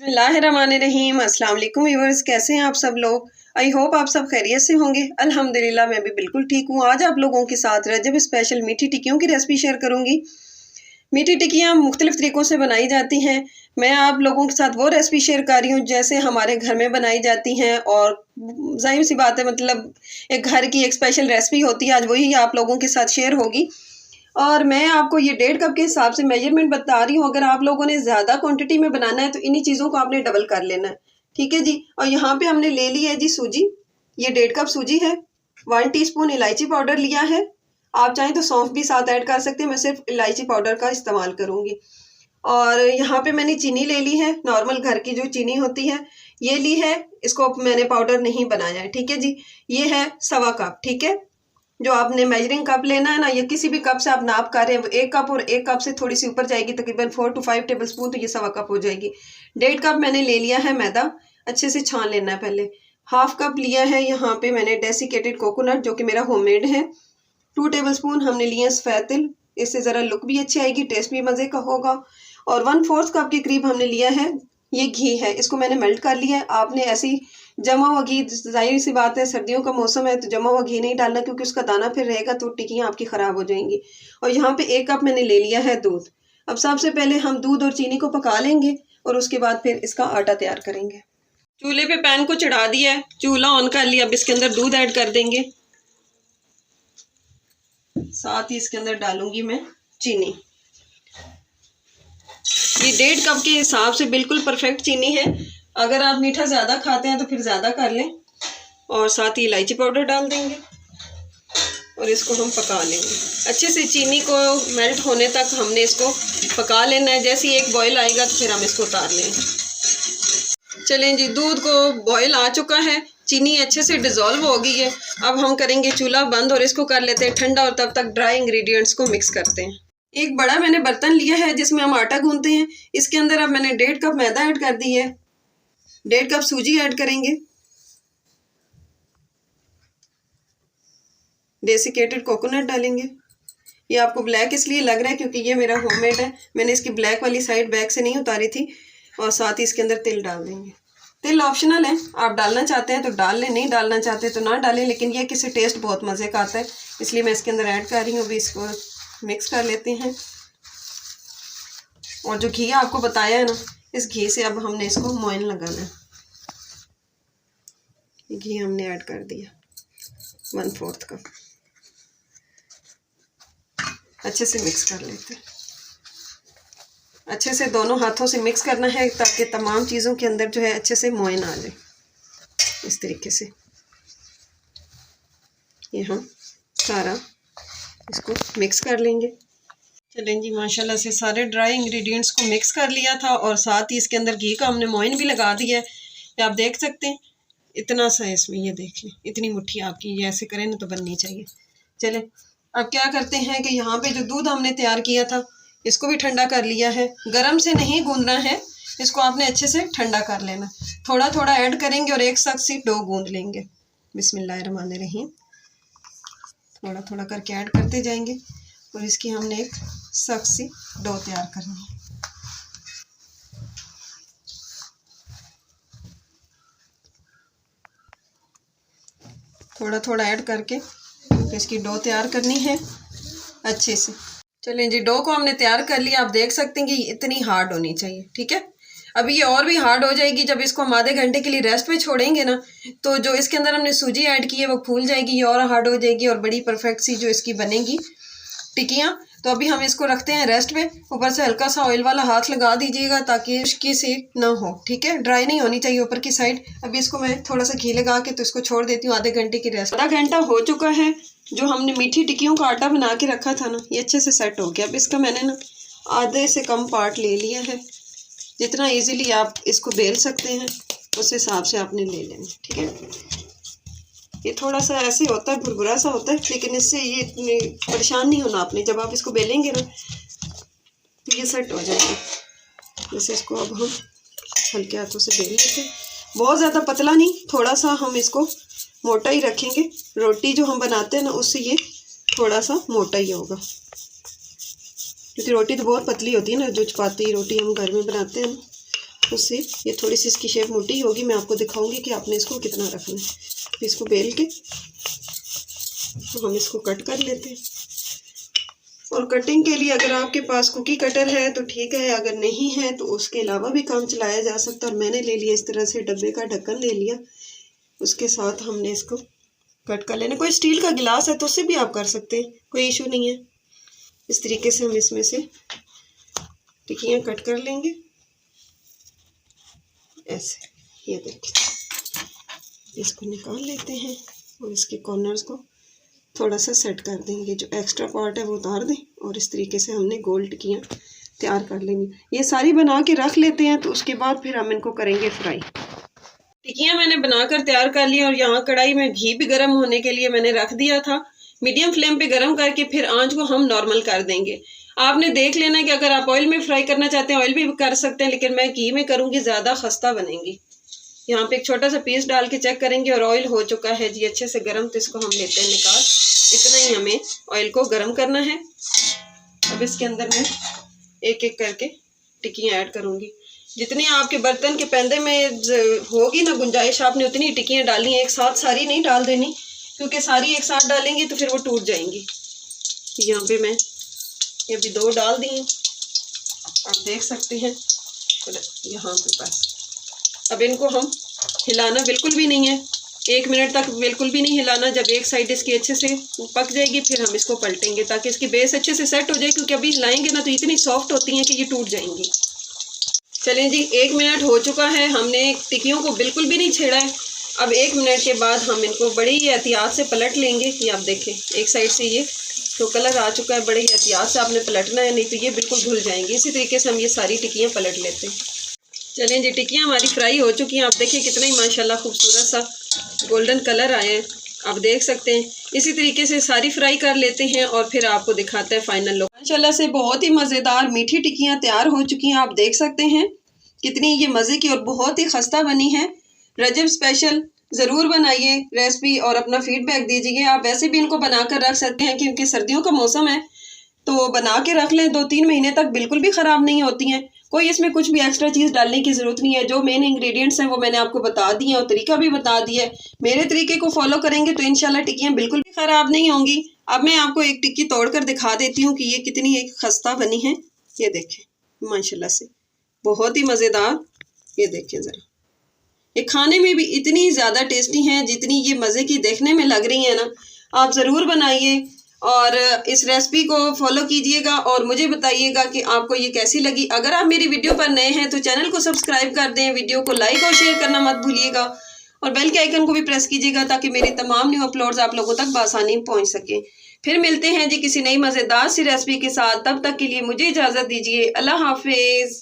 बिस्मिल्लाहिर्रहमानिर्रहीम। अस्सलाम वालेकुम व्यूअर्स, कैसे हैं आप सब लोग। आई होप आप सब खैरियत से होंगे। अल्हम्दुलिल्लाह मैं भी बिल्कुल ठीक हूँ। आज आप लोगों के साथ रजब स्पेशल मीठी टिक्कियों की रेसिपी शेयर करूँगी। मीठी टिक्कियाँ मुख्तलिफ तरीक़ों से बनाई जाती हैं। मैं आप लोगों के साथ वो रेसिपी शेयर कर रही हूँ जैसे हमारे घर में बनाई जाती हैं, और ज़ाहिर सी बात है मतलब एक घर की एक स्पेशल रेसिपी होती है, आज वही आप लोगों के साथ शेयर होगी। और मैं आपको ये 1.5 कप के हिसाब से मेजरमेंट बता रही हूँ। अगर आप लोगों ने ज़्यादा क्वांटिटी में बनाना है तो इन्हीं चीज़ों को आपने डबल कर लेना है, ठीक है जी। और यहाँ पे हमने ले ली है जी सूजी, ये 1.5 कप सूजी है। 1 टीस्पून इलायची पाउडर लिया है। आप चाहें तो सौंफ भी साथ ऐड कर सकते हैं, मैं सिर्फ इलायची पाउडर का इस्तेमाल करूँगी। और यहाँ पे मैंने चीनी ले ली है, नॉर्मल घर की जो चीनी होती है ये ली है। इसको मैंने पाउडर नहीं बनाया है, ठीक है जी। ये है 1.25 कप, ठीक है। जो आपने मेजरिंग कप लेना है ना, या किसी भी कप से आप नाप कर रहे हैं, 1 कप और 1 कप से थोड़ी सी ऊपर जाएगी, तकरीबन 4 to 5 टेबल स्पून, तो ये 1.25 कप हो जाएगी। 1.5 कप मैंने ले लिया है मैदा, अच्छे से छान लेना है पहले। 1/2 कप लिया है यहाँ पे मैंने डेसिकेटेड कोकोनट, जो कि मेरा होममेड है। 2 टेबल स्पून हमने लिए हैं सफ़ेद तिल, इससे ज़रा लुक भी अच्छी आएगी, टेस्ट भी मज़े का होगा। और 1/4 कप के करीब हमने लिया है ये घी है, इसको मैंने मेल्ट कर लिया है। आपने ऐसी जमा हुआ घी, जाहिर सी बात है सर्दियों का मौसम है तो जमा हुआ घी नहीं डालना, क्योंकि उसका दाना फिर रहेगा तो टिक्कियाँ आपकी ख़राब हो जाएंगी। और यहाँ पे 1 कप मैंने ले लिया है दूध। अब सबसे पहले हम दूध और चीनी को पका लेंगे और उसके बाद फिर इसका आटा तैयार करेंगे। चूल्हे पे पैन को चढ़ा दिया है, चूल्हा ऑन कर लिया। अब इसके अंदर दूध ऐड कर देंगे, साथ ही इसके अंदर डालूंगी मैं चीनी। ये 1.5 कप के हिसाब से बिल्कुल परफेक्ट चीनी है। अगर आप मीठा ज़्यादा खाते हैं तो फिर ज़्यादा कर लें। और साथ ही इलायची पाउडर डाल देंगे और इसको हम पका लेंगे अच्छे से। चीनी को मेल्ट होने तक हमने इसको पका लेना है। जैसे ही एक बॉयल आएगा तो फिर हम इसको उतार लेंगे। चलें जी, दूध को बॉयल आ चुका है, चीनी अच्छे से डिज़ोल्व हो गई है। अब हम करेंगे चूल्हा बंद और इसको कर लेते हैं ठंडा, और तब तक ड्राई इंग्रेडिएंट्स को मिक्स करते हैं। एक बड़ा मैंने बर्तन लिया है जिसमें हम आटा गूंथते हैं। इसके अंदर अब मैंने 1.5 कप मैदा ऐड कर दी है, 1.5 कप सूजी ऐड करेंगे, डेसिकेटेड कोकोनट डालेंगे। ये आपको ब्लैक इसलिए लग रहा है क्योंकि ये मेरा होममेड है, मैंने इसकी ब्लैक वाली साइड बैक से नहीं उतारी थी। और साथ ही इसके अंदर तिल डाल देंगे। तिल ऑप्शनल है, आप डालना चाहते हैं तो डाल लें, नहीं डालना चाहते तो ना डालें, लेकिन ये किसी टेस्ट बहुत मज़े का आता है, इसलिए मैं इसके अंदर ऐड कर रही हूँ। अभी इसको मिक्स कर लेते हैं। और जो घी आपको बताया है ना, इस घी से अब हमने इसको मोइन लगाना है। घी हमने ऐड कर दिया 1/4 कप, अच्छे से मिक्स कर लेते हैं। अच्छे से दोनों हाथों से मिक्स करना है ताकि तमाम चीज़ों के अंदर जो है अच्छे से मोइन आ जाए। इस तरीके से ये हम सारा इसको मिक्स कर लेंगे। चलें जी, माशाल्लाह से सारे ड्राई इंग्रेडिएंट्स को मिक्स कर लिया था, और साथ ही इसके अंदर घी का हमने मोइन भी लगा दिया है। आप देख सकते हैं इतना सा है इसमें, ये देख लें, इतनी मुट्ठी आपकी ये ऐसे करें ना तो बननी चाहिए। चलें अब क्या करते हैं कि यहाँ पे जो दूध हमने तैयार किया था इसको भी ठंडा कर लिया है। गरम से नहीं गूंदना है, इसको आपने अच्छे से ठंडा कर लेना। थोड़ा थोड़ा ऐड करेंगे और एक सख्त सी डो गूंद लेंगे। बिस्मिल्लाहिर्रहमानिर्रहीम, थोड़ा थोड़ा करके ऐड करते जाएंगे और इसकी हमने एक सख्त सी डो तैयार करनी है। थोड़ा थोड़ा ऐड करके इसकी डो तैयार करनी है अच्छे से। चलें जी, डो को हमने तैयार कर लिया। आप देख सकते हैं कि इतनी हार्ड होनी चाहिए, ठीक है। अभी ये और भी हार्ड हो जाएगी जब इसको हम आधे घंटे के लिए रेस्ट पे छोड़ेंगे ना, तो जो इसके अंदर हमने सूजी ऐड की है वो फूल जाएगी, ये और हार्ड हो जाएगी और बड़ी परफेक्ट सी जो इसकी बनेगी टिक्कियाँ। तो अभी हम इसको रखते हैं रेस्ट पे। ऊपर से हल्का सा ऑयल वाला हाथ लगा दीजिएगा ताकि खुश्की सी ना हो, ठीक है। ड्राई नहीं होनी चाहिए ऊपर की साइड। अभी इसको मैं थोड़ा सा घी लगा के तो इसको छोड़ देती हूँ आधे घंटे की रेस्ट। आधा घंटा हो चुका है। जो हमने मीठी टिक्कियों का आटा बना के रखा था ना, ये अच्छे से सेट हो गया। अब इसका मैंने ना आधे से कम पार्ट ले लिया है। जितना ईजीली आप इसको बेल सकते हैं उस हिसाब से आपने ले लेना, ठीक है। ये थोड़ा सा ऐसे होता है, भुरभुरा सा होता है, लेकिन इससे ये इतनी परेशान नहीं होना आपने। जब आप इसको बेलेंगे ना तो ये सेट हो जाएगा। जैसे इसको अब हम हल्के हाथों से बेल लेते हैं। बहुत ज़्यादा पतला नहीं, थोड़ा सा हम इसको मोटा ही रखेंगे। रोटी जो हम बनाते हैं ना उससे ये थोड़ा सा मोटा ही होगा, क्योंकि रोटी तो बहुत पतली होती है ना, जो चपाती रोटी हम घर में बनाते हैं। उससे ये थोड़ी सी इसकी शेप मोटी होगी। मैं आपको दिखाऊंगी कि आपने इसको कितना रखना है। इसको बेल के तो हम इसको कट कर लेते हैं। और कटिंग के लिए अगर आपके पास कुकी कटर है तो ठीक है, अगर नहीं है तो उसके अलावा भी काम चलाया जा सकता है। और मैंने ले लिया इस तरह से डब्बे का ढक्कन ले लिया, उसके साथ हमने इसको कट कर लेना। कोई स्टील का गिलास है तो उससे भी आप कर सकते हैं, कोई इशू नहीं है। इस तरीके से हम इसमें से टिक्कियाँ कट कर लेंगे ऐसे। ये देखिए, इसको निकाल लेते हैं और इसके कॉर्नर्स को थोड़ा सा सेट कर देंगे। जो एक्स्ट्रा पार्ट है वो उतार दें और इस तरीके से हमने गोल टिक्कियाँ तैयार कर लेंगी। ये सारी बना के रख लेते हैं, तो उसके बाद फिर हम इनको करेंगे फ्राई। टिक्कियाँ मैंने बनाकर तैयार कर ली और यहाँ कढ़ाई में घी भी गर्म होने के लिए मैंने रख दिया था। मीडियम फ्लेम पे गर्म करके फिर आंच को हम नॉर्मल कर देंगे। आपने देख लेना कि अगर आप ऑयल में फ्राई करना चाहते हैं ऑयल भी कर सकते हैं, लेकिन मैं घी में करूँगी, ज़्यादा खस्ता बनेंगी। यहाँ पे एक छोटा सा पीस डाल के चेक करेंगे और ऑयल हो चुका है जी अच्छे से गर्म, तो इसको हम लेते हैं निकाल। इतना ही हमें ऑयल को गर्म करना है। अब इसके अंदर मैं एक एक करके टिक्कियाँ ऐड करूँगी। जितनी आपके बर्तन के पैंदे में होगी ना गुंजाइश, आपने उतनी टिक्कियाँ डाली हैं। एक साथ सारी नहीं डाल देनी, क्योंकि सारी एक साथ डालेंगे तो फिर वो टूट जाएंगी। यहाँ पे मैं ये भी 2 डाल दी हैं, आप देख सकते हैं यहाँ पे बस। अब इनको हम हिलाना बिल्कुल भी नहीं है, 1 मिनट तक बिल्कुल भी नहीं हिलाना। जब एक साइड इसकी अच्छे से पक जाएगी फिर हम इसको पलटेंगे ताकि इसकी बेस अच्छे से सेट हो जाए, क्योंकि अभी हिलाएंगे ना तो इतनी सॉफ्ट होती हैं कि ये टूट जाएंगी। चलें जी, 1 मिनट हो चुका है, हमने टिक्कियों को बिल्कुल भी नहीं छेड़ा है। अब 1 मिनट के बाद हम इनको बड़ी ही एहतियात से पलट लेंगे। ये आप देखें, एक साइड से ये तो कलर आ चुका है, बड़े ही एहतियात से आपने पलटना है, नहीं तो ये बिल्कुल घुल जाएंगी। इसी तरीके से हम ये सारी टिक्कियाँ पलट लेते हैं। चलें जी, टिक्कियाँ हमारी फ्राई हो चुकी हैं। आप देखिए कितना ही माशाल्लाह खूबसूरत सा गोल्डन कलर आए हैं, आप देख सकते हैं। इसी तरीके से सारी फ्राई कर लेते हैं और फिर आपको दिखाते हैं फाइनल लुक। माशाल्लाह से बहुत ही मज़ेदार मीठी टिक्कियाँ तैयार हो चुकी हैं। आप देख सकते हैं कितनी ये मज़े की और बहुत ही खस्ता बनी है। रजब स्पेशल ज़रूर बनाइए रेसिपी और अपना फीडबैक दीजिए। आप वैसे भी इनको बनाकर रख सकते हैं, क्योंकि सर्दियों का मौसम है तो बना के रख लें, 2-3 महीने तक बिल्कुल भी ख़राब नहीं होती हैं। कोई इसमें कुछ भी एक्स्ट्रा चीज़ डालने की ज़रूरत नहीं है। जो मेन इंग्रेडिएंट्स हैं वो मैंने आपको बता दिए और तरीका भी बता दिया है। मेरे तरीके को फॉलो करेंगे तो इंशाल्लाह टिक्कियाँ बिल्कुल भी ख़राब नहीं होंगी। अब मैं आपको एक टिक्की तोड़ कर दिखा देती हूँ कि ये कितनी एक खस्ता बनी है। ये देखें माशाल्लाह से बहुत ही मज़ेदार। ये देखें ज़रा, ये खाने में भी इतनी ज़्यादा टेस्टी हैं जितनी ये मज़े की देखने में लग रही है ना। आप ज़रूर बनाइए और इस रेसिपी को फॉलो कीजिएगा और मुझे बताइएगा कि आपको ये कैसी लगी। अगर आप मेरी वीडियो पर नए हैं तो चैनल को सब्सक्राइब कर दें, वीडियो को लाइक और शेयर करना मत भूलिएगा और बेल के आइकन को भी प्रेस कीजिएगा ताकि मेरी तमाम न्यू अपलोड्स आप लोगों तक बआसानी पहुँच सकें। फिर मिलते हैं जी किसी नई मज़ेदार सी रेसिपी के साथ। तब तक के लिए मुझे इजाज़त दीजिए। अल्लाह हाफिज़।